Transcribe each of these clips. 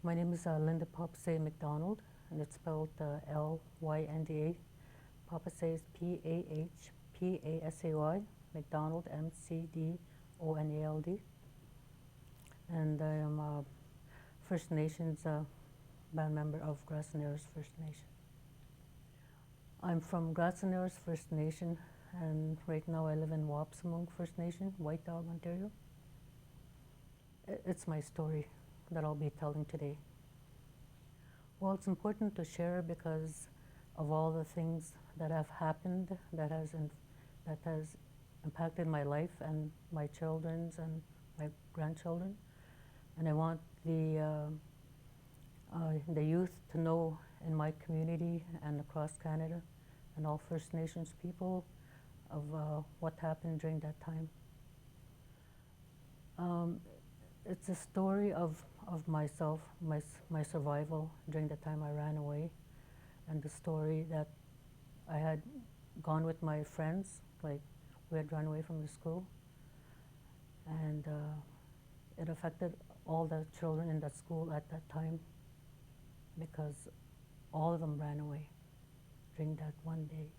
My name is Lynda MacDonald, and it's spelled Lynda. Papasay is Phpasay, MacDonald, Mcdonald. And I am a First Nations band member of Grassanares First Nation. I'm from Grassanares First Nation, and right now I live in Wapsamung First Nation, White Dog, Ontario. It's my story that I'll be telling today. Well, it's important to share because of all the things that have happened that has impacted my life and my children's and my grandchildren. And I want the youth to know in my community and across Canada and all First Nations people of what happened during that time. It's a story of myself, my survival during the time I ran away, and the story that I had gone with my friends, like we had run away from the school, and it affected all the children in that school at that time because all of them ran away during that one day.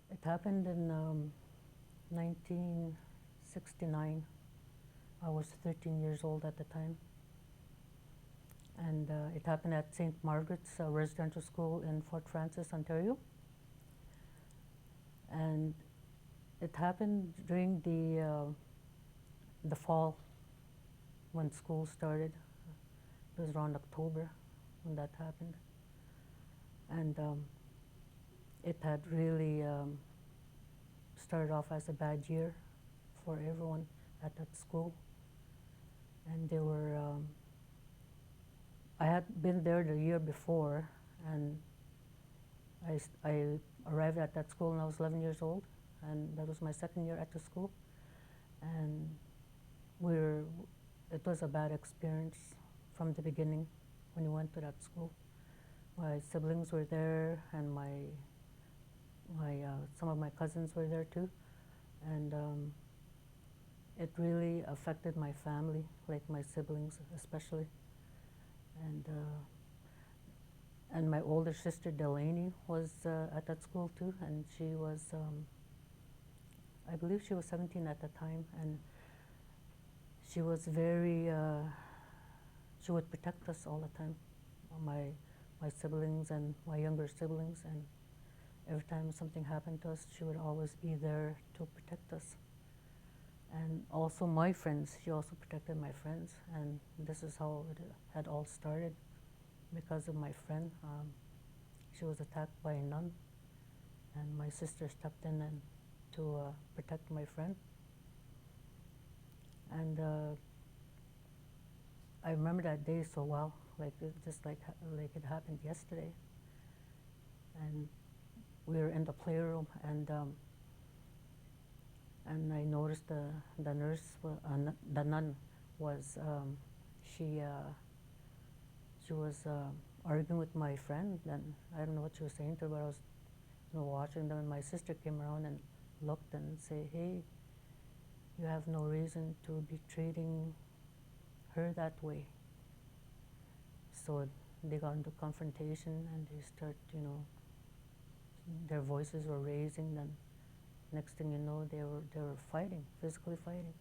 It happened in 1969. I was 13 years old at the time. And it happened at St. Margaret's Residential School in Fort Frances, Ontario. And it happened during the fall when school started. It was around October when that happened. And it had really started off as a bad year for everyone at that school. And they were, I had been there the year before, and I arrived at that school when I was 11 years old, and that was my second year at the school. And it was a bad experience from the beginning when we went to that school. My siblings were there, and some of my cousins were there too, and it really affected my family, like my siblings especially. And my older sister Delaney was at that school too, and she was, I believe she was 17 at the time, and she was very, she would protect us all the time, my siblings and my younger siblings, and every time something happened to us, she would always be there to protect us. And also my friends, she also protected my friends, and this is how it had all started because of my friend. She was attacked by a nun, and my sister stepped in and to protect my friend. And I remember that day so well, like just like it happened yesterday. And we were in the playroom, and I noticed the nurse, the nun, was she was arguing with my friend. And I don't know what she was saying to her, but I was watching them. And my sister came around and looked and said, "Hey, you have no reason to be treating her that way." So they got into confrontation, and they start, their voices were raising. Then next thing you know, they were fighting, physically fighting.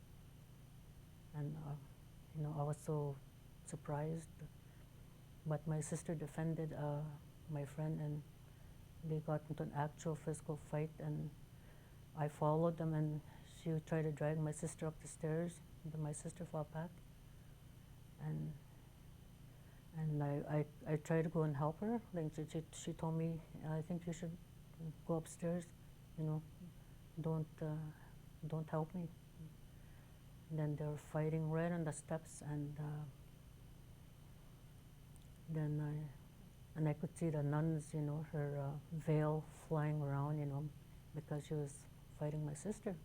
And I was so surprised. But my sister defended my friend, and they got into an actual physical fight. And I followed them, and she tried to drag my sister up the stairs, but my sister fought back. And I tried to go and help her. Like she told me, "I think you should go upstairs. Don't help me." And then they were fighting right on the steps, and then I could see the nuns, her veil flying around, because she was fighting my sister.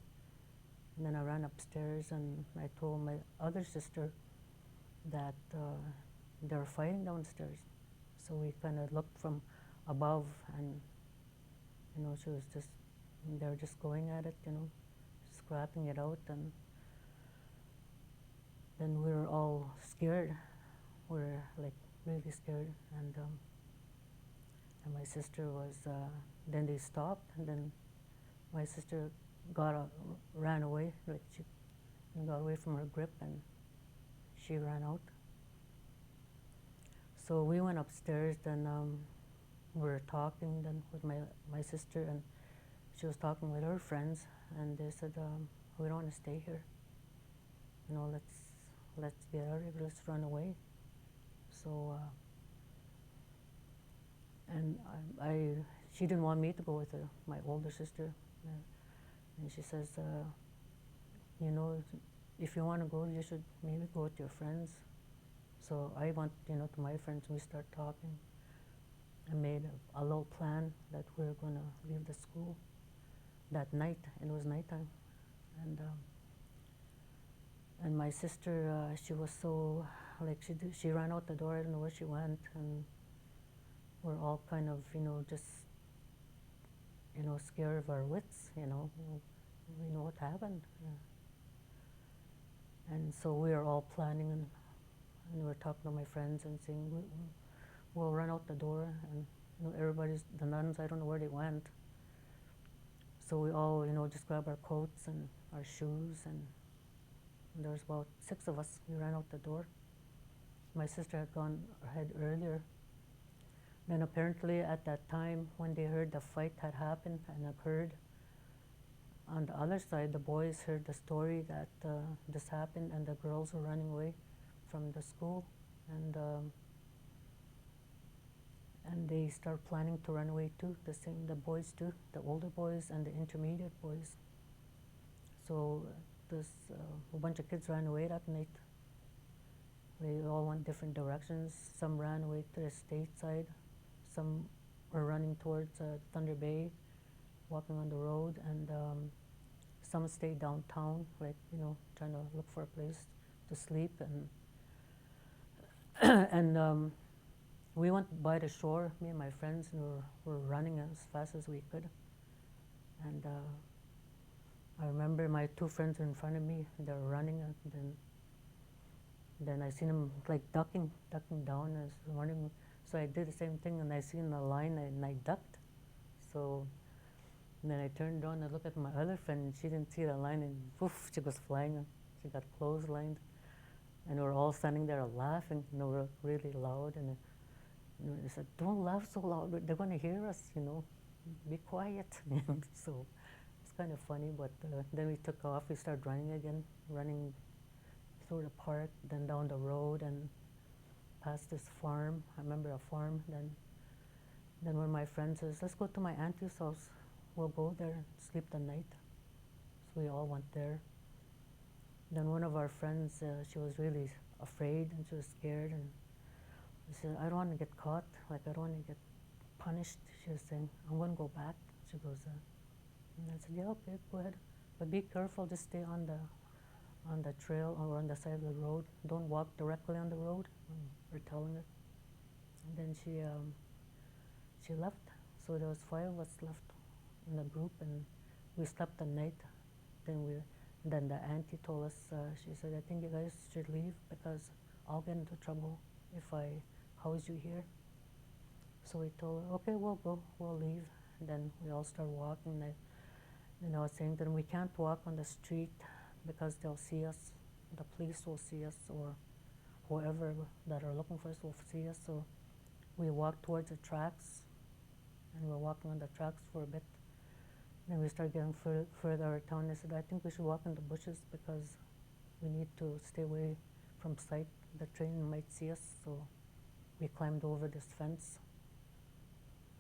And then I ran upstairs, and I told my other sister that they were fighting downstairs. So we kind of looked from above, and she was just, they were just going at it, scrapping it out. And then we were all scared. were like really scared, and my sister was, then they stopped, and then my sister ran away, like she got away from her grip, and she ran out. So we went upstairs, then we were talking then with my sister, and she was talking with her friends, and they said, we don't want to stay here. You know, let's get out of here, let's run away. So, and she didn't want me to go with her, my older sister. And she says, you know, if you want to go, you should maybe go with your friends. So I went, you know, to my friends, we start talking. I made a little plan that we were going to leave the school that night. It was nighttime. And my sister, she was so, like, she ran out the door, I don't know where she went, and we're all kind of, you know, just, you know, scared of our wits, you know. We know what happened. Yeah. And so we were all planning, and we were talking to my friends and saying, we'll run out the door, and, you know, the nuns, I don't know where they went. So we all, you know, just grabbed our coats and our shoes, and there was about 6 of us. We ran out the door. My sister had gone ahead earlier. Then apparently at that time, when they heard the fight had happened and occurred, on the other side, the boys heard the story that this happened, and the girls were running away from the school, and they start planning to run away too. The boys too, the older boys and the intermediate boys. So a bunch of kids ran away that night. They all went different directions. Some ran away to the state side. Some were running towards Thunder Bay, walking on the road, and some stayed downtown, like, you know, trying to look for a place to sleep. And we went by the shore, me and my friends, and were running as fast as we could. And I remember my 2 friends in front of me, they were running, and then I seen them like ducking down as running. So I did the same thing, and I seen the line, and I ducked. So then I turned around and looked at my other friend, and she didn't see the line, and poof, she was flying, and she got clotheslined. And we were all standing there laughing, and we were really loud, and they said, don't laugh so loud, they're going to hear us, you know, be quiet. So it's kind of funny, but then we took off, we started running again, running through the park, then down the road, and past this farm. I remember a farm. Then one of my friends says, let's go to my auntie's house. We'll go there and sleep the night. So we all went there. Then one of our friends, she was really afraid, and she was scared, and she said, I don't want to get caught, like I don't want to get punished. She was saying, I'm going to go back. She goes, and I said, yeah, okay, go ahead. But be careful, just stay on the trail or on the side of the road. Don't walk directly on the road. We're telling her. And then she left. So there was 5 of us left in the group, and we slept the night. Then the auntie told us, she said, I think you guys should leave because I'll get into trouble if I house you here. So we told her, okay, we'll go, we'll leave. And then we all started walking. And I was saying that we can't walk on the street because they'll see us, the police will see us, or whoever that are looking for us will see us. So we walked towards the tracks, and we're walking on the tracks for a bit. Then we started getting further out of town. I said, I think we should walk in the bushes because we need to stay away from sight. The train might see us. So we climbed over this fence.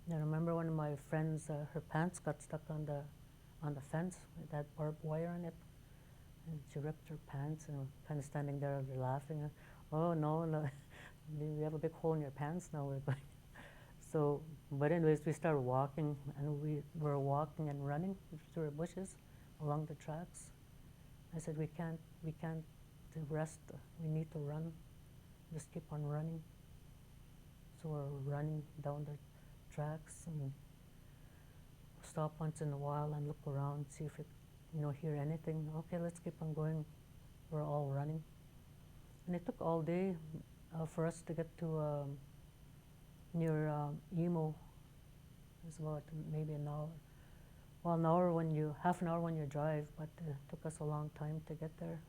And I remember one of my friends, her pants got stuck on the fence. It had barbed wire on it. And she ripped her pants, and we're kind of standing there laughing. Oh, no, you have a big hole in your pants now. We're going. So, but anyways, we started walking, and we were walking and running through the bushes along the tracks. I said, we can't rest. We need to run. Just keep on running. So we're running down the tracks and stop once in a while and look around, see if we hear anything. Okay, let's keep on going. We're all running. And it took all day. for us to get to near Emo is about maybe an hour. Well, an hour when you, half an hour when you drive, but it took us a long time to get there.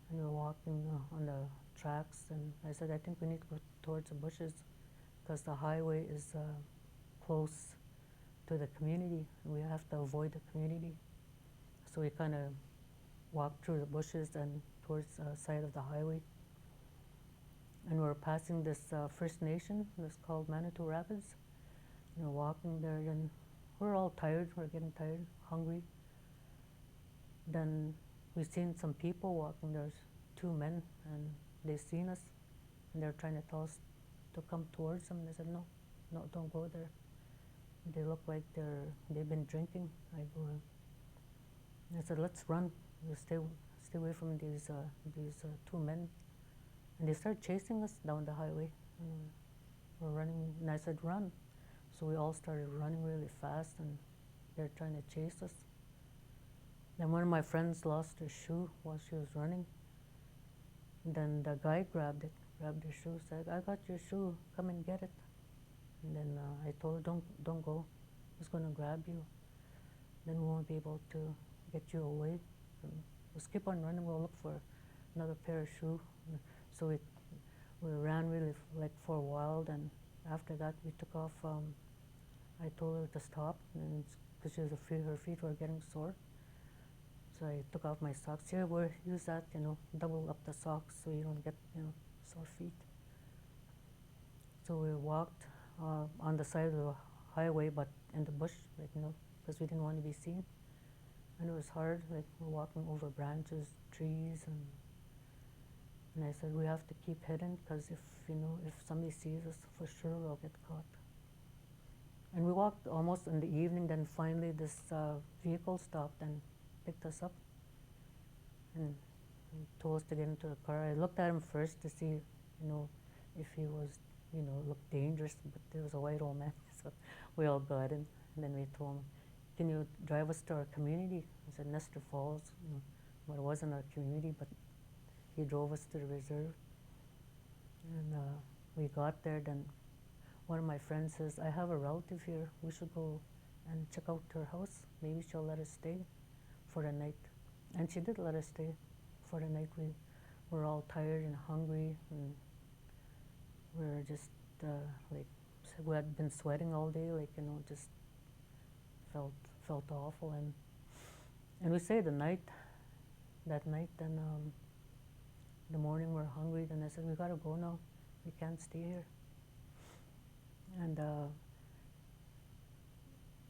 And we were walking on the tracks, and I said, I think we need to go towards the bushes because the highway is close to the community, and we have to avoid the community. So we kind of walked through the bushes and towards the side of the highway. And we were passing this First Nation that's called Manitou Rapids. And we're walking there, and we're all tired, we're getting tired, hungry. Then we seen some people walking. There's two men, and they seen us, and they're trying to tell us to come towards them. They said, no, no, don't go there. They look like they've been drinking. I go, I said, let's run. We'll stay away from these two men. And they started chasing us down the highway. And we're running, and I said, run. So we all started running really fast, and they're trying to chase us. Then one of my friends lost her shoe while she was running. And then the guy grabbed her shoe, said, I got your shoe, come and get it. And then I told her, don't go, he's gonna grab you. Then we won't be able to get you away. So we'll keep on running, we'll look for another pair of shoes. So we ran really for a while, then after that we took off. I told her to stop, because her feet were getting sore. So I took off my socks. Here, use that, double up the socks so you don't get, sore feet. So we walked on the side of the highway, but in the bush, because we didn't want to be seen. And it was hard, we're walking over branches, trees, and I said, we have to keep hidden, because if somebody sees us, for sure we'll get caught. And we walked almost in the evening, then finally this vehicle stopped and picked us up and told us to get into the car. I looked at him first to see, if he was, looked dangerous, but there was a white old man, so we all got in. And then we told him, can you drive us to our community? He said, Nestor Falls. Well, it wasn't our community, but he drove us to the reserve. And we got there, then one of my friends says, I have a relative here, we should go and check out her house. Maybe she'll let us stay for the night. And she did let us stay for the night. We were all tired and hungry, and we were just we had been sweating all day, just felt awful. And we stayed that night, then the morning we're hungry, then I said, we gotta go now, we can't stay here. And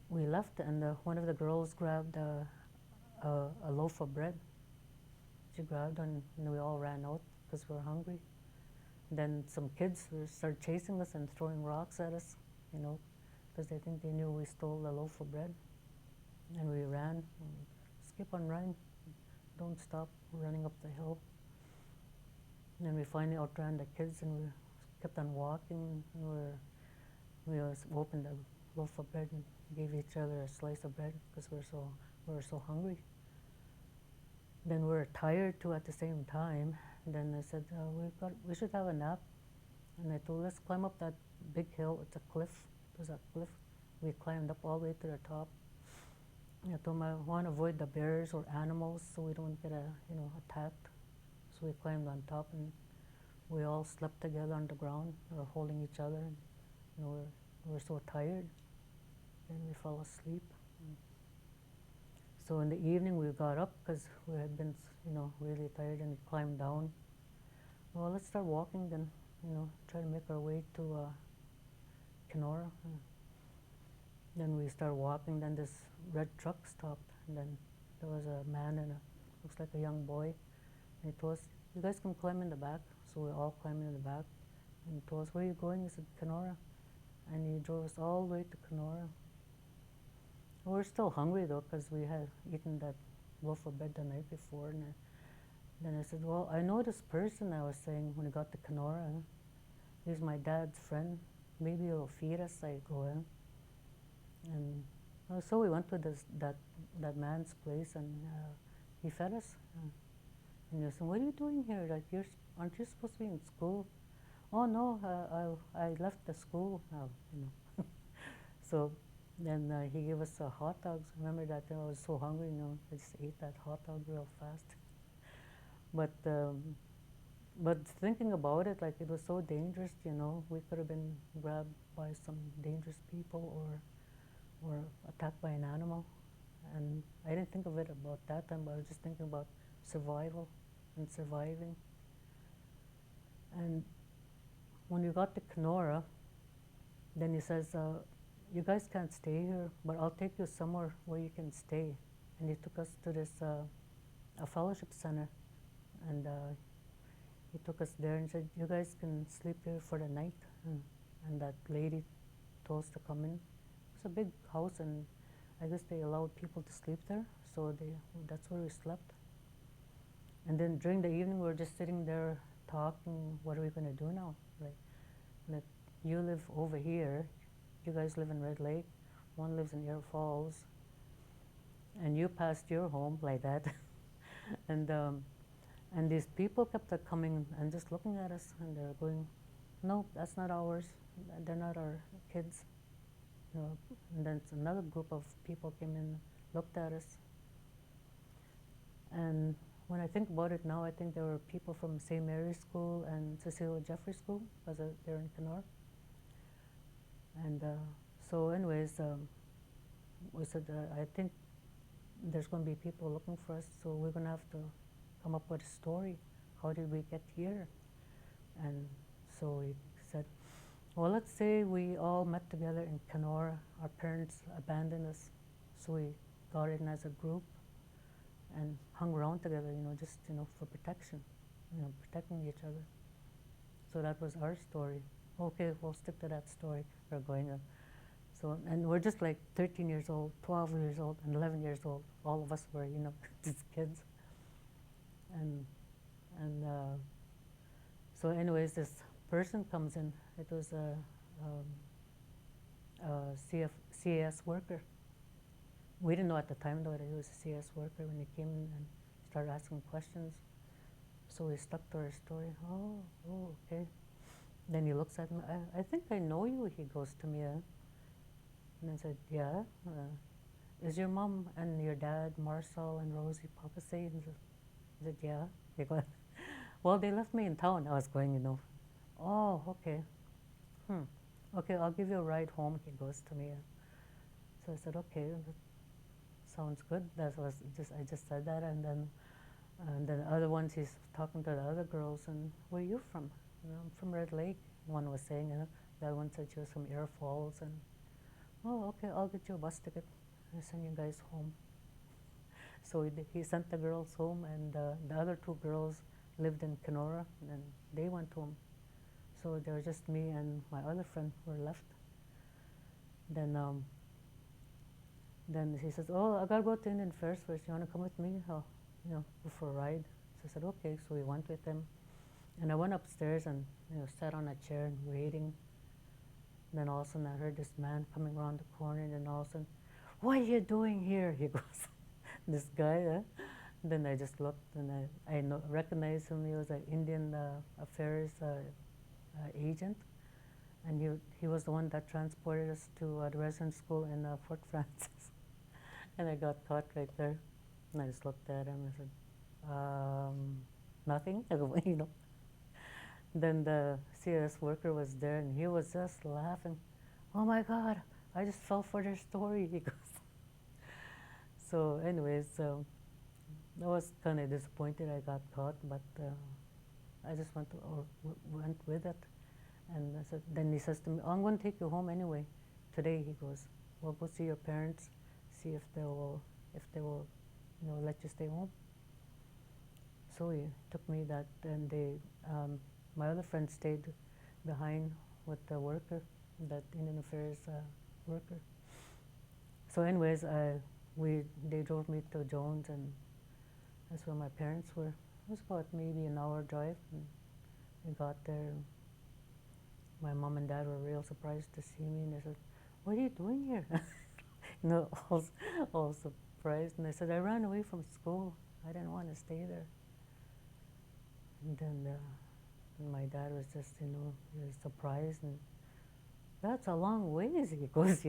we left, and one of the girls grabbed a loaf of bread. She grabbed, and we all ran out because we were hungry. Then some kids started chasing us and throwing rocks at us, because they think they knew we stole the loaf of bread. And we ran, just keep on running, don't stop running up the hill. And then we finally outran the kids, and we kept on walking, and we opened a loaf of bread and gave each other a slice of bread because we were so hungry. Then we were tired too at the same time. And then I said, we should have a nap. And I told, let's climb up that big hill. It's a cliff. There's a cliff. We climbed up all the way to the top. And I told him I want to avoid the bears or animals so we don't get attacked. So we climbed on top, and we all slept together on the ground. We were holding each other, and we were so tired. Then we fell asleep. So in the evening we got up because we had been, really tired, and we climbed down. Well, let's start walking then, try to make our way to Kenora. Then we started walking, then this red truck stopped, and then there was a man and looks like a young boy. And he told us, you guys can climb in the back. So we all climbed in the back. And he told us, where are you going? He said, Kenora. And he drove us all the way to Kenora. We were still hungry though, because we had eaten that loaf of bread the night before. And then I said, well, I know this person, I was saying, when we got to Kenora. He's my dad's friend. Maybe he'll feed us. I go in. And so we went to that man's place, and he fed us. And you said, what are you doing here? Like, aren't you supposed to be in school? Oh no, I left the school now, you know. So then he gave us hot dogs. Remember that I was so hungry, you know, I just ate that hot dog real fast. But but thinking about it, like it was so dangerous, you know, we could have been grabbed by some dangerous people or attacked by an animal. And I didn't think of it about that time, but I was just thinking about survival and surviving. And when we got to Kenora, then he says, you guys can't stay here, but I'll take you somewhere where you can stay. And he took us to this a fellowship center, and he took us there and said, you guys can sleep here for the night. And that lady told us to come in. It was a big house, and I guess they allowed people to sleep there, so that's where we slept. And then during the evening, we were just sitting there talking, what are we going to do now? Like, you live over here, you guys live in Red Lake, one lives in Air Falls, and you passed your home like that. And these people kept coming and just looking at us, and they're going, no, that's not ours, they're not our kids. You know, and then another group of people came in, looked at us. And when I think about it now, I think there were people from St. Mary's School and Cecilia Jeffrey School, because they're in Kenora. And so anyways, we said, I think there's going to be people looking for us, so we're going to have to come up with a story. How did we get here? And so we said, well, let's say we all met together in Kenora. Our parents abandoned us, so we got in as a group and hung around together, you know, just, you know, for protection, you know, protecting each other. So that was our story. Okay, we'll stick to that story. We're going to. So, and we're just like 13 years old, 12 years old, and 11 years old. All of us were, you know, just kids. And so anyways, this person comes in. It was a CAS worker. We didn't know at the time, though, that he was a CS worker when he came in and started asking questions. So we stuck to our story. Oh, okay. Then he looks at me. I think I know you, he goes to me. And I said, yeah. Is your mom and your dad, Marcel and Rosie Papasay? And I said, yeah. He goes, well, they left me in town. I was going, you know, oh, okay. Okay, I'll give you a ride home, he goes to me. So I said, okay, that sounds good. I just said that, and then the other ones, he's talking to the other girls, and where are you from? You know, I'm from Red Lake, one was saying, you know. The other one said she was from Air Falls, and oh, okay, I'll get you a bus ticket. I'll send you guys home. So he sent the girls home, and the other two girls lived in Kenora, and they went home. So there was just me and my other friend who were left. Then he says, oh, I gotta go to Indian Affairs first. You wanna come with me? You know, go for a ride. So I said, okay. So we went with him, and I went upstairs and, you know, sat on a chair and waiting. And then all of a sudden I heard this man coming around the corner, and then all of a sudden, what are you doing here? He goes, this guy. Then I just looked, and I recognized him. He was an Indian Affairs agent, and he was the one that transported us to the resident school in Fort Francis. And I got caught right there, and I just looked at him and said, nothing, you know. Then the CS worker was there, and he was just laughing. Oh my God, I just fell for their story, he goes. So anyways, I was kind of disappointed I got caught, but I just went with it. And then he says to me, oh, I'm going to take you home anyway. Today, he goes, well, go see your parents, see if they will, you know, let you stay home. So he took me that, and my other friend stayed behind with the worker, that Indian Affairs worker. So anyways, they drove me to Jones, and that's where my parents were. It was about maybe an hour drive, and we got there. My mom and dad were real surprised to see me, and they said, what are you doing here? You know, all surprised. And I said, I ran away from school. I didn't want to stay there. And then my dad was just, he was surprised. And that's a long ways, he goes,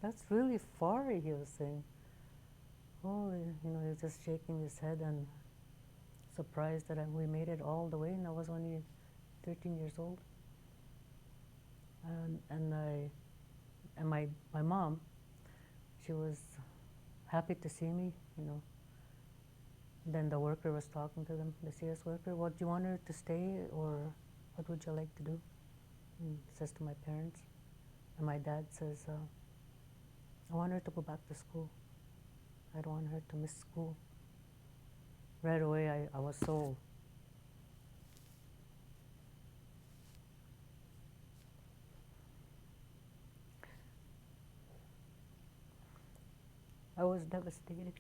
That's really far, he was saying. Oh, he was just shaking his head and surprised that we made it all the way, and I was only 13 years old. And my mom, she was happy to see me. Then the worker was talking to them, the CS worker, "What, do you want her to stay, or what would you like to do?" And says to my parents. And my dad says, "I want her to go back to school. I don't want her to miss school." Right away, I was so... I was devastated.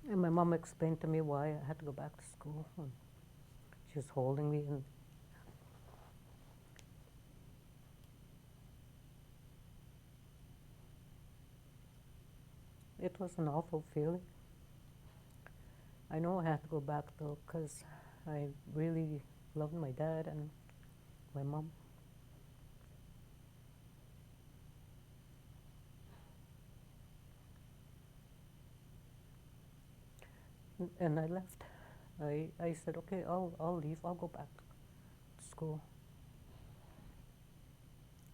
And my mom explained to me why I had to go back to school. And she was holding me, and it was an awful feeling. I know I had to go back, though, because I really loved my dad and my mom. And I left. I said, "Okay, I'll leave. I'll go back to school."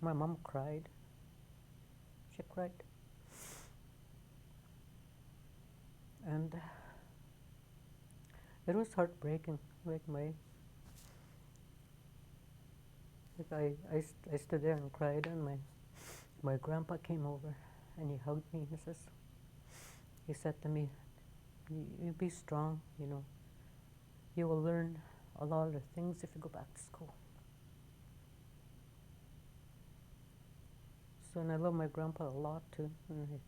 My mom cried. She cried. And it was heartbreaking. Like I stood there and cried, and my grandpa came over and he hugged me. He said to me, "You be strong, You will learn a lot of things if you go back to school." So, and I love my grandpa a lot too. And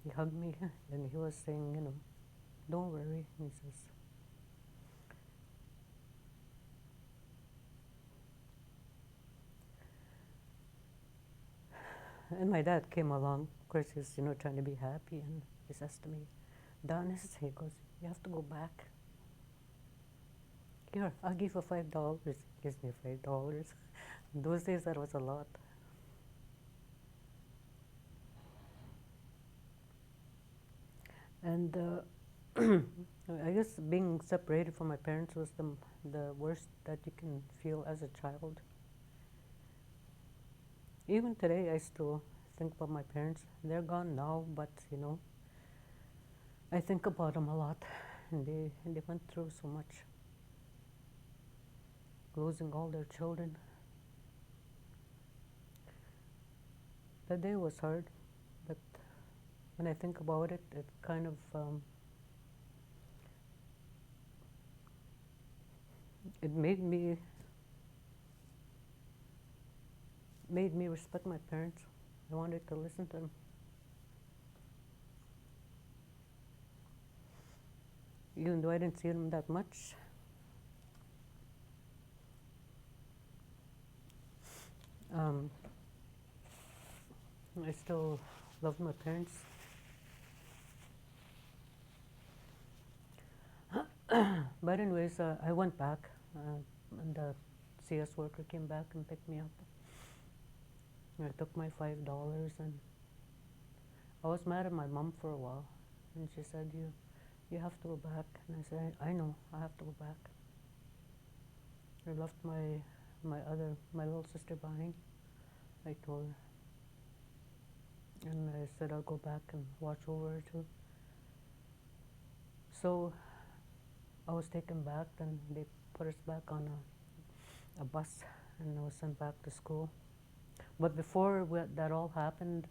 he hugged me, and he was saying, "Don't worry," he says. And my dad came along. Of course, he's, trying to be happy, and he says to me, "Dennis," he goes, "you have to go back. Here, I'll give you $5. He gives me $5. In those days, that was a lot. And I guess being separated from my parents was the worst that you can feel as a child. Even today, I still think about my parents. They're gone now, but I think about them a lot. And they went through so much, losing all their children. The day was hard, but when I think about it, it kind of it made me respect my parents. I wanted to listen to them. Even though I didn't see them that much, I still loved my parents. But anyways, I went back, and the CS worker came back and picked me up. And I took my $5, and I was mad at my mom for a while, and she said, "You have to go back." And I said, I know, I have to go back." I left my little sister behind, I told her. And I said I'll go back and watch over her too. So I was taken back, and they put us back on a bus, and I was sent back to school. But before that all happened,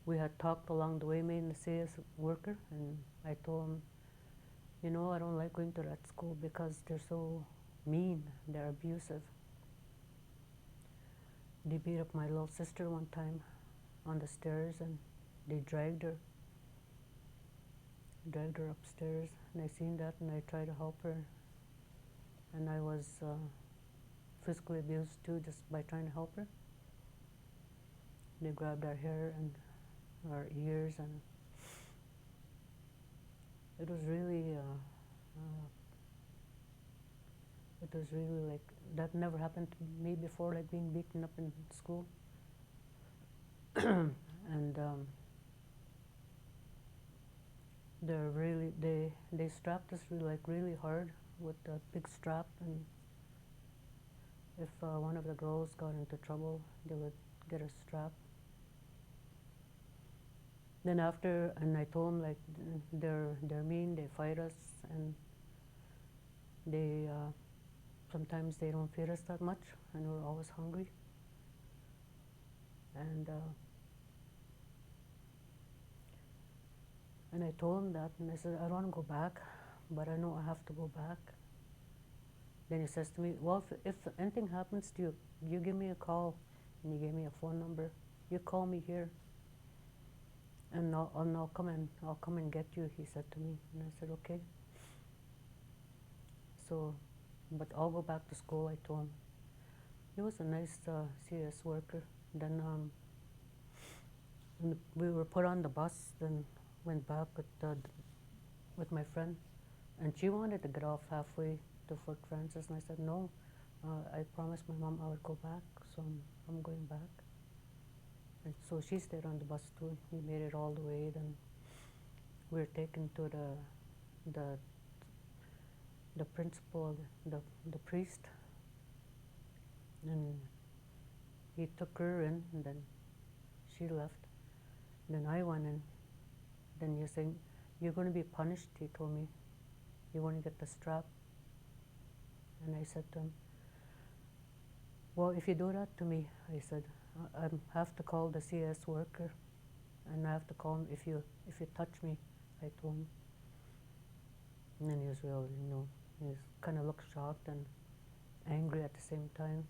we had talked along the way, me and the CS worker, and I told him, I don't like going to that school because they're so mean, they're abusive. They beat up my little sister one time on the stairs, and they dragged her upstairs, and I seen that, and I tried to help her, and I was physically abused too, just by trying to help her. They grabbed our hair, and our ears, and it was really like that never happened to me before, like being beaten up in school. And they strapped us really hard with a big strap, and if one of the girls got into trouble, they would get a strap. Then after, and I told them, like, they're mean, they fight us, and they sometimes they don't feed us that much, and we're always hungry. And I told him that, and I said, I don't want to go back, but I know I have to go back. Then he says to me, well, if anything happens to you, you give me a call. And he gave me a phone number. You call me here, and I'll come and get you, he said to me. And I said, okay. So, but I'll go back to school, I told him. He was a nice CS worker. Then we were put on the bus, then went back with my friend, and she wanted to get off halfway to Fort Francis, and I said, no, I promised my mom I would go back, so I'm going back. And so she stayed on the bus too. We made it all the way. Then we were taken to the principal, the priest, and he took her in, and then she left. Then I went in. Then you're saying, you're going to be punished, he told me. You're going to get the strap. And I said to him, well, if you do that to me, I said, I have to call the CS worker, and I have to call him if you touch me, I told him. And then he was really, he kind of looked shocked and angry at the same time.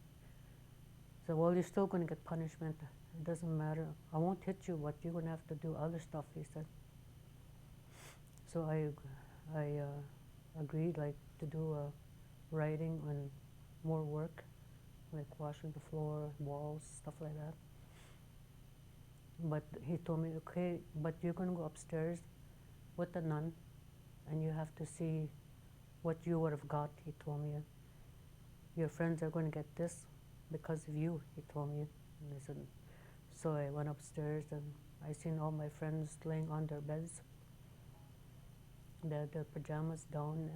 So, well, you're still going to get punishment. It doesn't matter. I won't hit you, but you're going to have to do other stuff, he said. So I agreed, like, to do writing and more work, like washing the floor, walls, stuff like that. But he told me, okay, but you're going to go upstairs with the nun, and you have to see what you would have got, he told me. Your friends are going to get this because of you, he told me. And I said, so I went upstairs, and I seen all my friends laying on their beds. They had their pajamas down,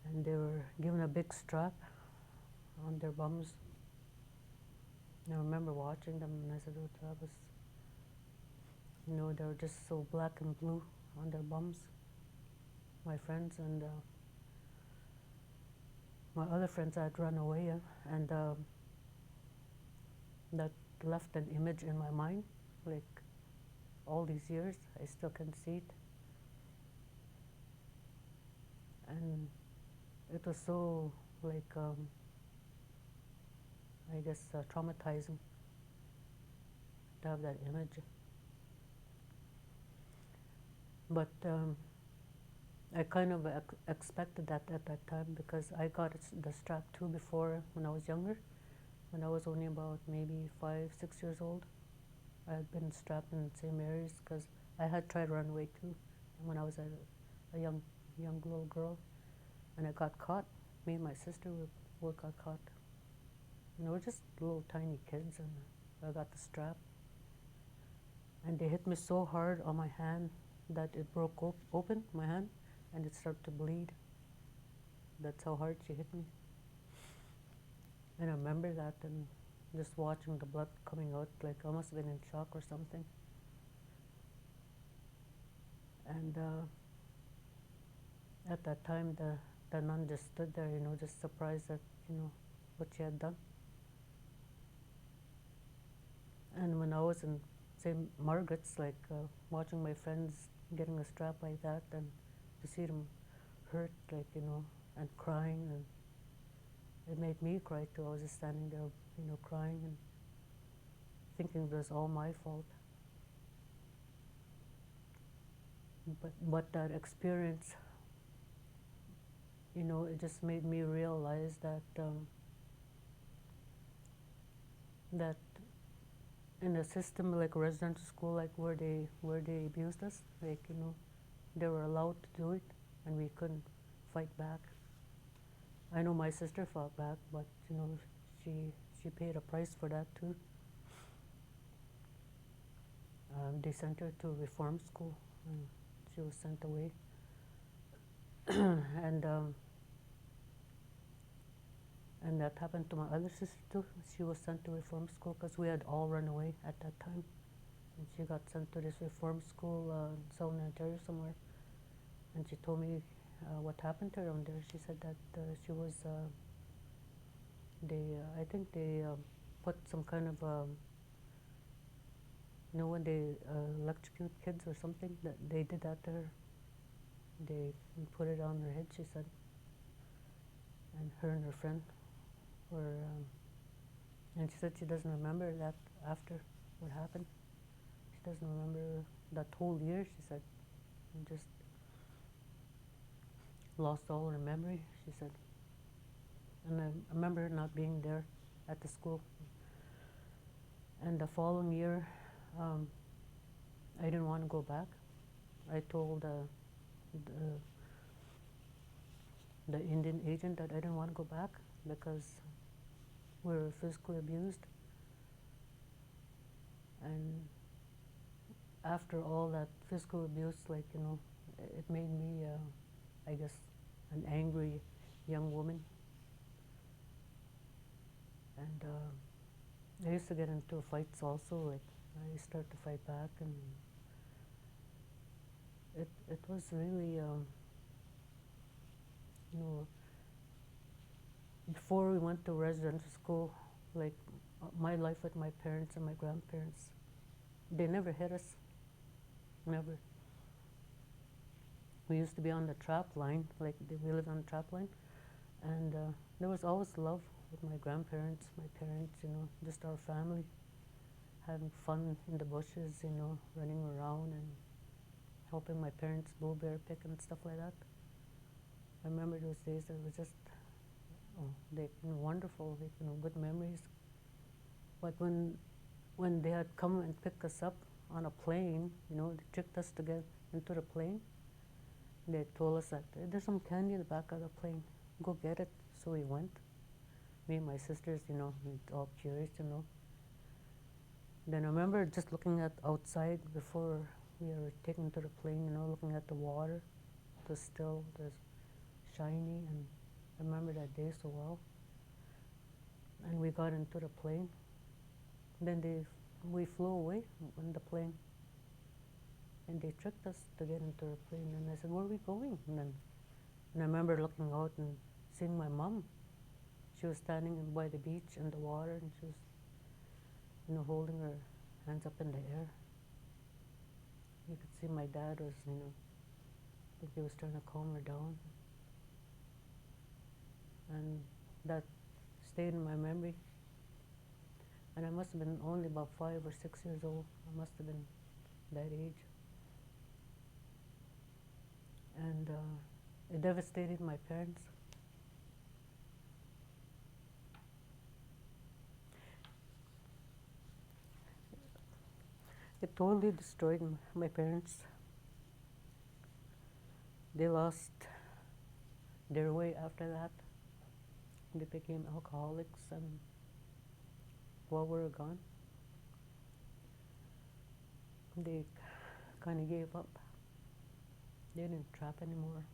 and they were given a big strap on their bums. And I remember watching them, and I said, oh, that was, they were just so black and blue on their bums, my friends. And my other friends had run away, and that left an image in my mind, like all these years, I still can see it. And it was so, like, I guess, traumatizing to have that image. But I kind of expected that at that time, because I got the strap too before, when I was younger. When I was only about maybe 5, 6 years old, I had been strapped in the same areas, because I had tried to run away too when I was a young little girl, and I got caught. Me and my sister were got caught. And we were just little tiny kids, and I got the strap. And they hit me so hard on my hand that it broke open, my hand, and it started to bleed. That's how hard she hit me. And I remember that, and just watching the blood coming out, like I must have been in shock or something. And at that time, the nun just stood there, just surprised at, what she had done. And when I was in, say, Margaret's, like watching my friends getting a strap like that, and to see them hurt, like, and crying, and it made me cry too. I was just standing there, crying and thinking it was all my fault. But that experience, it just made me realize that that in a system like residential school, like where they abused us, like they were allowed to do it, and we couldn't fight back. I know my sister fought back, but she paid a price for that too. They sent her to reform school, and she was sent away. and and that happened to my other sister too. She was sent to reform school because we had all run away at that time. And she got sent to this reform school in Southern Ontario somewhere. And she told me what happened to her on there. She said that she was, I think they put some kind of, when they electrocute kids or something, that they did that to her. They put it on her head, she said. And her and her friend were, and she said she doesn't remember that after what happened. She doesn't remember that whole year, she said. And just lost all her memory, she said. And I remember her not being there at the school. And the following year, I didn't want to go back. I told the Indian agent that I didn't want to go back because we were physically abused. And after all that physical abuse, it made me, I guess, an angry young woman. And I used to get into fights also. I started to fight back, and it was really, before we went to residential school, my life with my parents and my grandparents, they never hit us, never. We used to be on the trap line, we lived on the trap line, and there was always love with my grandparents, my parents, just our family, having fun in the bushes, running around and helping my parents blueberry pick and stuff like that. I remember those days. It was just, wonderful, good memories. But when they had come and pick us up on a plane, they tricked us to get into the plane. They told us that there's some candy in the back of the plane. Go get it. So we went. Me and my sisters, all curious, Then I remember just looking at outside before we were taken to the plane, looking at the water. It was still, it was shiny, and I remember that day so well. And we got into the plane. Then we flew away on the plane. And they tricked us to get into the plane. And I said, where are we going? And I remember looking out and seeing my mom. She was standing by the beach in the water, and she was, holding her hands up in the air. You could see my dad was, I think he was trying to calm her down. And that stayed in my memory. And I must have been only about 5 or 6 years old. I must have been that age. And it devastated my parents. It totally destroyed my parents. They lost their way after that. They became alcoholics, and while we were gone, they kind of gave up. They didn't trap anymore.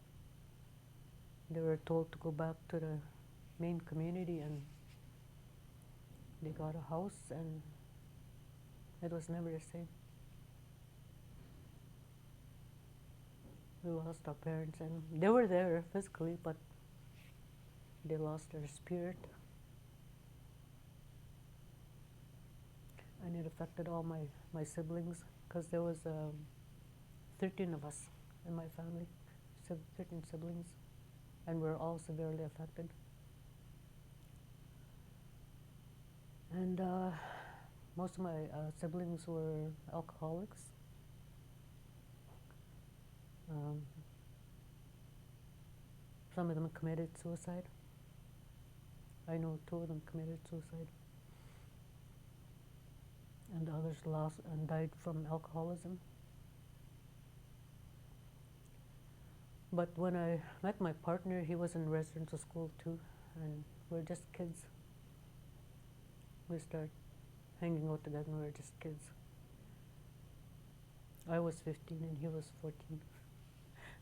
They were told to go back to the main community, and they got a house, and it was never the same. We lost our parents, and they were there physically, but they lost their spirit. And it affected all my siblings, because there was 13 of us in my family, 13 siblings, and we're all severely affected. And most of my siblings were alcoholics. Some of them committed suicide. I know 2 of them committed suicide. and others lost and died from alcoholism. But when I met my partner, he was in residential school too, and we're just kids. We start hanging out together when we were just kids. I was 15 and he was 14.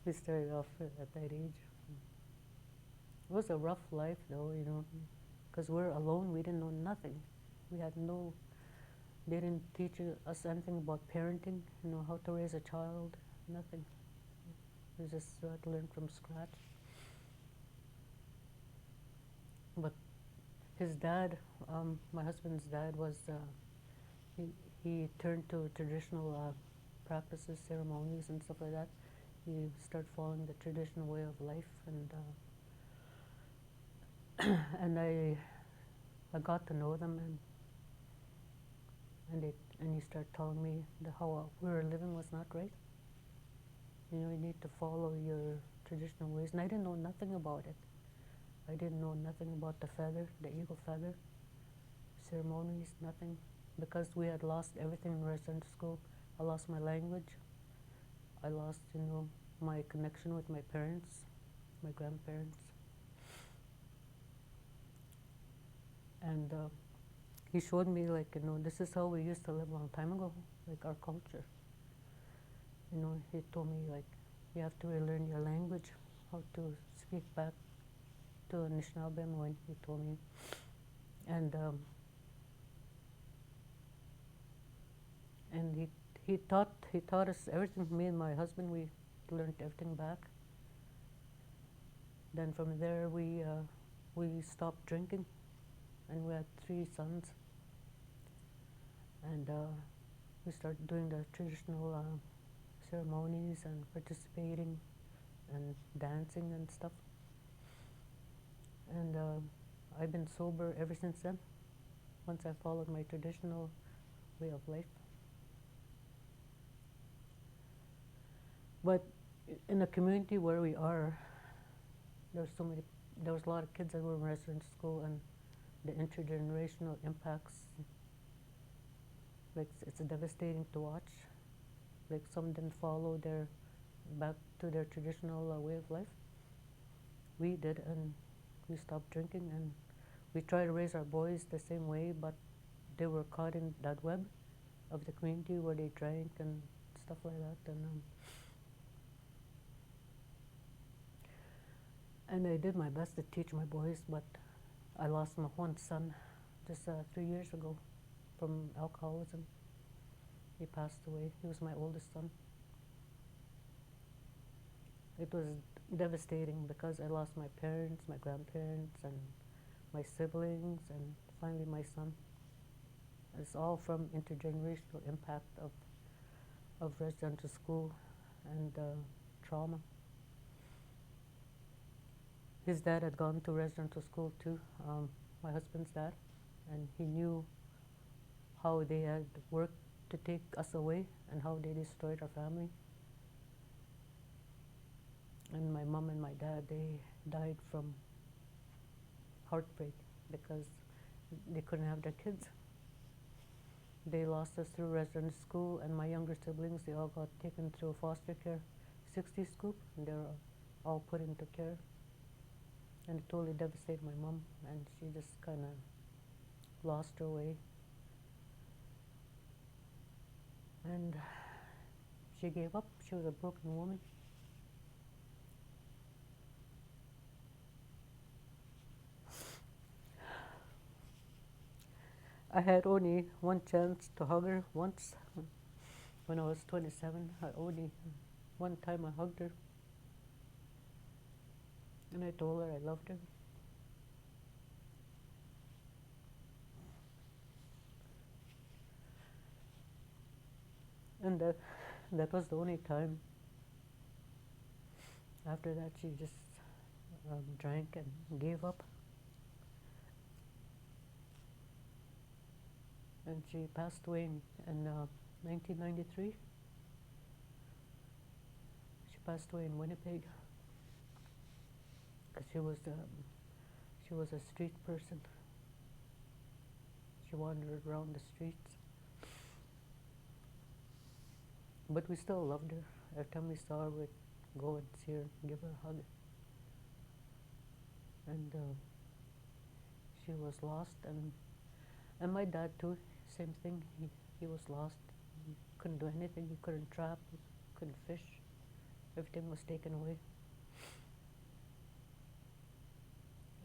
We started off at that age. It was a rough life though, you know, because we're alone, we didn't know nothing. We had no, they didn't teach us anything about parenting, you know, how to raise a child, nothing. We just had to learn from scratch. But his dad, my husband's dad was, he, he turned to traditional practices, ceremonies and stuff like that. He started following the traditional way of life, and I got to know them, and he started telling me how we were living was not right. You know, you need to follow your traditional ways, and I didn't know nothing about it. I didn't know nothing about the feather, the eagle feather, ceremonies, nothing, because we had lost everything in residential school. I lost my language. I lost, you know, my connection with my parents, my grandparents. And he showed me, like, you know, this is how we used to live a long time ago, like our culture. You know, he told me, like, you have to relearn your language, how to speak back to Anishinaabe when he told me. And he taught us everything. Me and my husband, we learned everything back. Then from there we stopped drinking, and we had 3 sons. And we started doing the traditional ceremonies and participating and dancing and stuff. And I've been sober ever since then, once I followed my traditional way of life. But in the community where we are, there was a lot of kids that were in residential school, and the intergenerational impacts, like, it's devastating to watch. Like, some didn't follow back to their traditional way of life. We did, and we stopped drinking, and we tried to raise our boys the same way, but they were caught in that web of the community where they drank and stuff like that. And I did my best to teach my boys, but I lost my one son just 3 years ago from alcoholism. He passed away. He was my oldest son. It was devastating because I lost my parents, my grandparents, and my siblings, and finally my son. It's all from intergenerational impact of residential school and trauma. His dad had gone to residential school too, my husband's dad, and he knew how they had worked to take us away and how they destroyed our family. And my mom and my dad, they died from heartbreak because they couldn't have their kids. They lost us through residential school, and my younger siblings, they all got taken through foster care, 60 scoop, and they were all put into care. And it totally devastated my mom, and she just kind of lost her way. And she gave up. She was a broken woman. I had only one chance to hug her once. When I was 27, only one time I hugged her. And I told her I loved her. And that was the only time. After that, she just drank and gave up. And she passed away in 1993. She passed away in Winnipeg. She was a street person. She wandered around the streets. But we still loved her. Every time we saw her, we'd go and see her, give her a hug. And she was lost, and my dad too, same thing. He was lost. He couldn't do anything. He couldn't trap. He couldn't fish. Everything was taken away.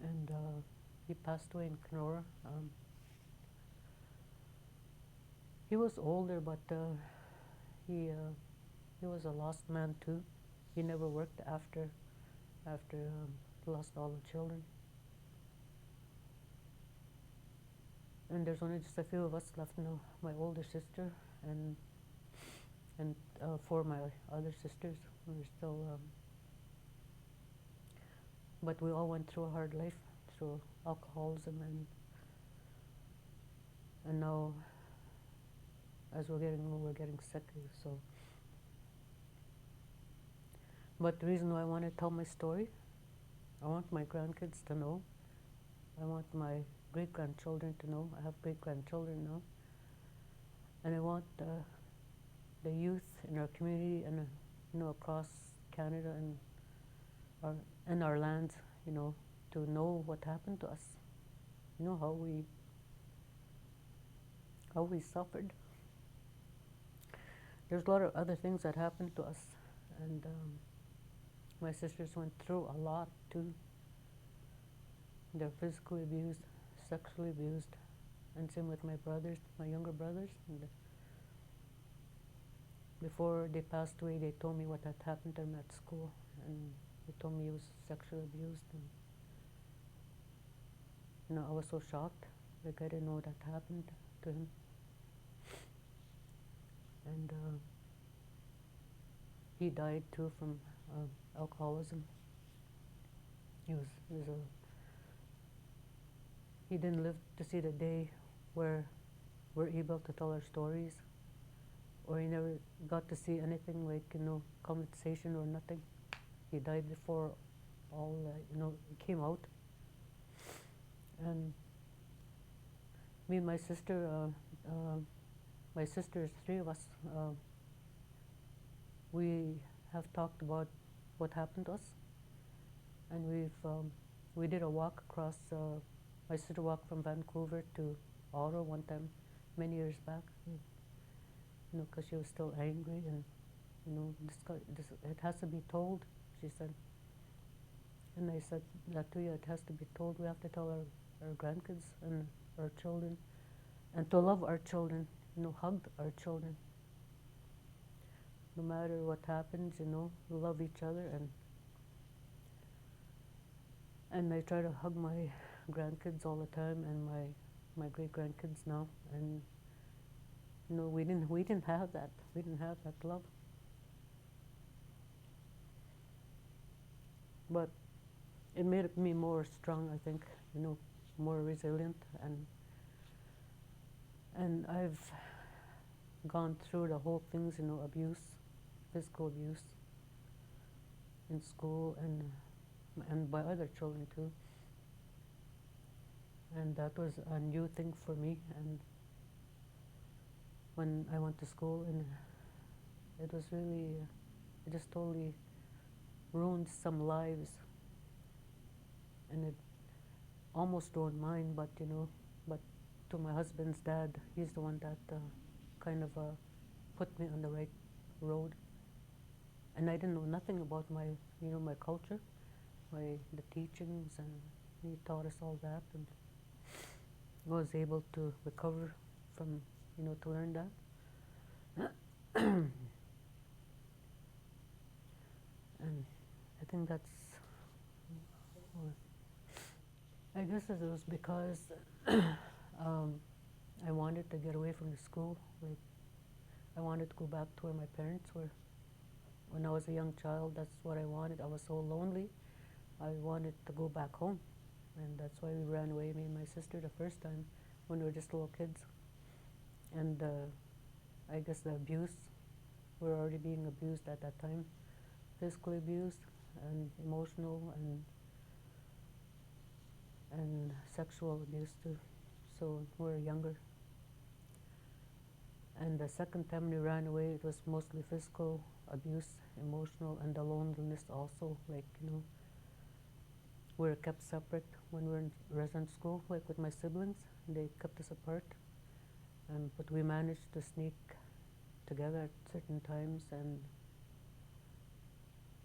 And he passed away in Kenora. He was older, but he was a lost man too. He never worked after he lost all the children. And there's only just a few of us left now. My older sister and 4 of my other sisters. We're still, but we all went through a hard life, through alcoholism, and now, as we're getting older, we're getting sick. So, but the reason why I want to tell my story, I want my grandkids to know. I want my great-grandchildren to know. I have great-grandchildren now. And I want the youth in our community and across Canada and our lands, to know what happened to us. How we suffered. There's a lot of other things that happened to us, and my sisters went through a lot too. They're physically abused, sexually abused, and same with my brothers, my younger brothers. And before they passed away, they told me what had happened to him at school, and they told me he was sexually abused. And I was so shocked. Like, I didn't know what had happened to him. And he died too from alcoholism. He didn't live to see the day where we're able to tell our stories, or he never got to see anything like, compensation or nothing. He died before all, it came out. And me and my sister, my sisters, 3 of us, we have talked about what happened to us, and we did a walk across. My sister walked from Vancouver to Ottawa one time, many years back, because she was still angry, and it has to be told, she said. And I said that to you, it has to be told. We have to tell our grandkids and our children, and to love our children, hug our children. No matter what happens, we love each other, and I try to hug my grandkids all the time, and my great-grandkids now, and we didn't have that. We didn't have that love. But it made me more strong, I think, more resilient, and I've gone through the whole things, abuse, physical abuse in school and by other children too. And that was a new thing for me. And when I went to school, and it was really, it just totally ruined some lives. And it almost ruined mine, but but to my husband's dad, he's the one that kind of put me on the right road. And I didn't know nothing about my culture, the teachings, and he taught us all that, and was able to recover from, to learn that. And I think that's, I guess it was because I wanted to get away from the school. Like, I wanted to go back to where my parents were. When I was a young child, that's what I wanted. I was so lonely. I wanted to go back home. And that's why we ran away, me and my sister, the first time when we were just little kids. And I guess the abuse, we were already being abused at that time. Physically abused and emotional and sexual abuse too. So we were younger. And the second time we ran away, it was mostly physical abuse, emotional, and the loneliness also. Like, we were kept separate when we were in resident school, like with my siblings. They kept us apart. But we managed to sneak together at certain times, and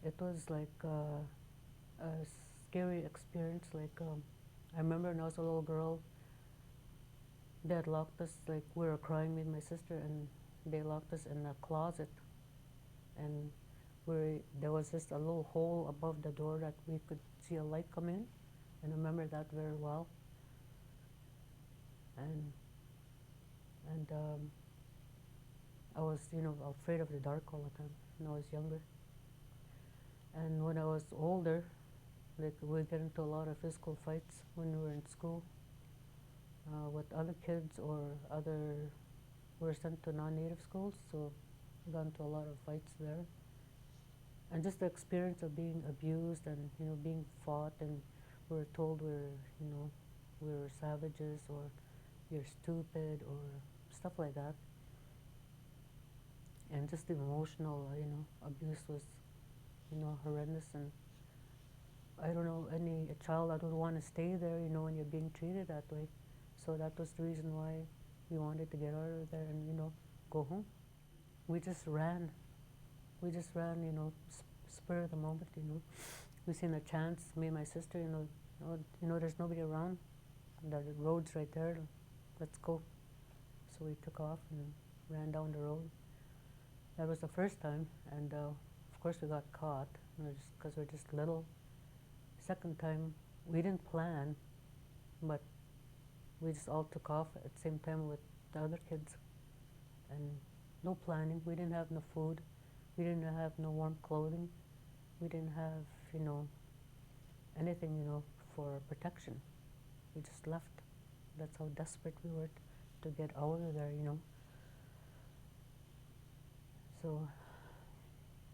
it was like a scary experience. Like, I remember when I was a little girl, they had locked us, like we were crying, me and my sister, and they locked us in a closet. And there was just a little hole above the door that we could see a light come in. And I remember that very well. And I was, afraid of the dark all the time when I was younger. And when I was older, like we get into a lot of physical fights when we were in school with other kids, or we were sent to non-native schools, so we got into a lot of fights there. And just the experience of being abused and being fought, and we were told we were savages, or you're stupid, or stuff like that. And just the emotional abuse was horrendous. And I don't know any child that would want to stay there when you're being treated that way. So that was the reason why we wanted to get out of there and go home. We just ran, spur of the moment. We seen a chance, me and my sister, there's nobody around, the road's right there, let's go. So we took off and ran down the road. That was the first time, and of course we got caught, just because we're just little. Second time, we didn't plan, but we just all took off at the same time with the other kids. And no planning, we didn't have no food, we didn't have no warm clothing, we didn't have, anything, for protection. We just left. That's how desperate we were to get out of there, So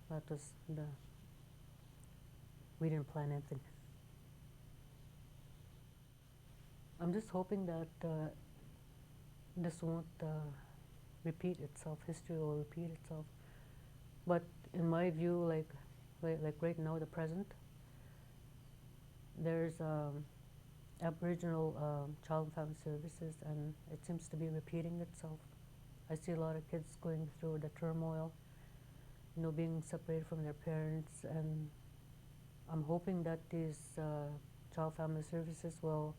that was we didn't plan anything. I'm just hoping that this won't repeat itself, history will repeat itself. But in my view, like right now, the present, there's Aboriginal Child and Family Services, and it seems to be repeating itself. I see a lot of kids going through the turmoil, being separated from their parents, and I'm hoping that these Child Family Services will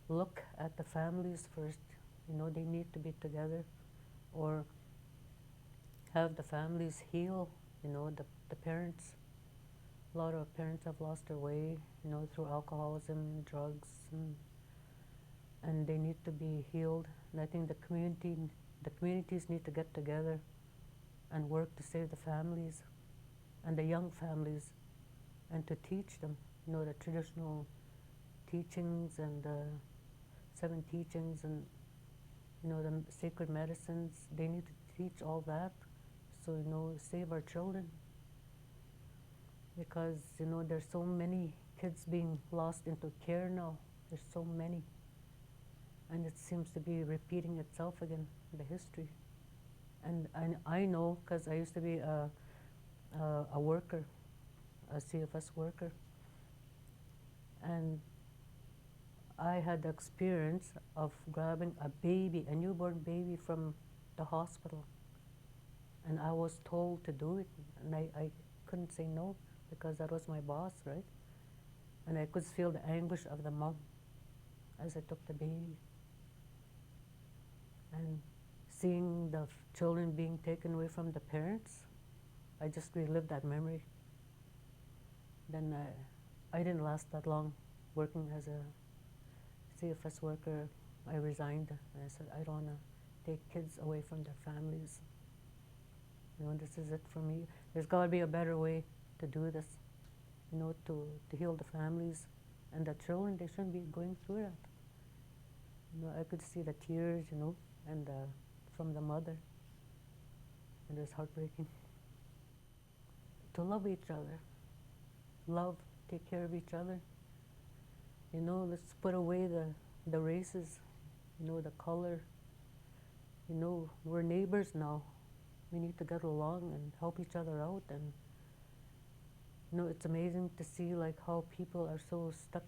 look at the families first. They need to be together, or have the families heal, the parents. A lot of parents have lost their way, through alcoholism, drugs, and they need to be healed. And I think the communities need to get together and work to save the families and the young families, and to teach them, the traditional teachings and the 7 teachings and the sacred medicines. They need to teach all that, so save our children. Because there's so many kids being lost into care now. There's so many, and it seems to be repeating itself again, the history. And I know, because I used to be a worker, a CFS worker, and I had the experience of grabbing a newborn baby from the hospital, and I was told to do it, and I couldn't say no, because that was my boss, right? And I could feel the anguish of the mom as I took the baby. And seeing the children being taken away from the parents, I just relived that memory. Then I didn't last that long working as a CFS worker. I resigned, and I said, I don't want to take kids away from their families. This is it for me. There's got to be a better way to do this, to heal the families and the children. They shouldn't be going through that. I could see the tears, and from the mother, and it was heartbreaking. To love each other, take care of each other. Let's put away the races, the color. You know, we're neighbors now. We need to get along and help each other out. And you know, it's amazing to see like how people are so stuck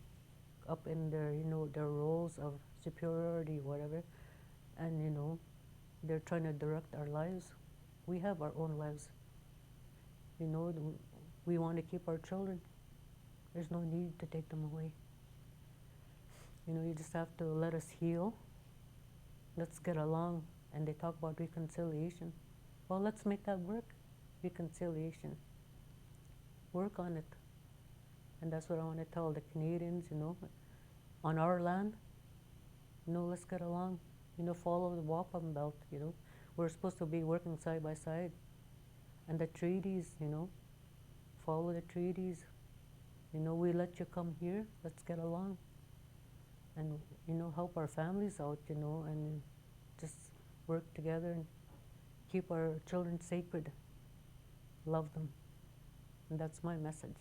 up in their, you know, their roles of superiority, whatever, and you know, they're trying to direct our lives. We have our own lives. You know, we want to keep our children. There's no need to take them away. You know, you just have to let us heal. Let's get along. And they talk about reconciliation. Well, let's make that work. Reconciliation. Work on it. And that's what I want to tell the Canadians, you know, on our land, you know, let's get along. You know, follow the wampum belt, you know. We're supposed to be working side by side. And the treaties, you know, follow the treaties. You know, we let you come here, let's get along. And, you know, help our families out, you know, and just work together and keep our children sacred. Love them. And that's my message.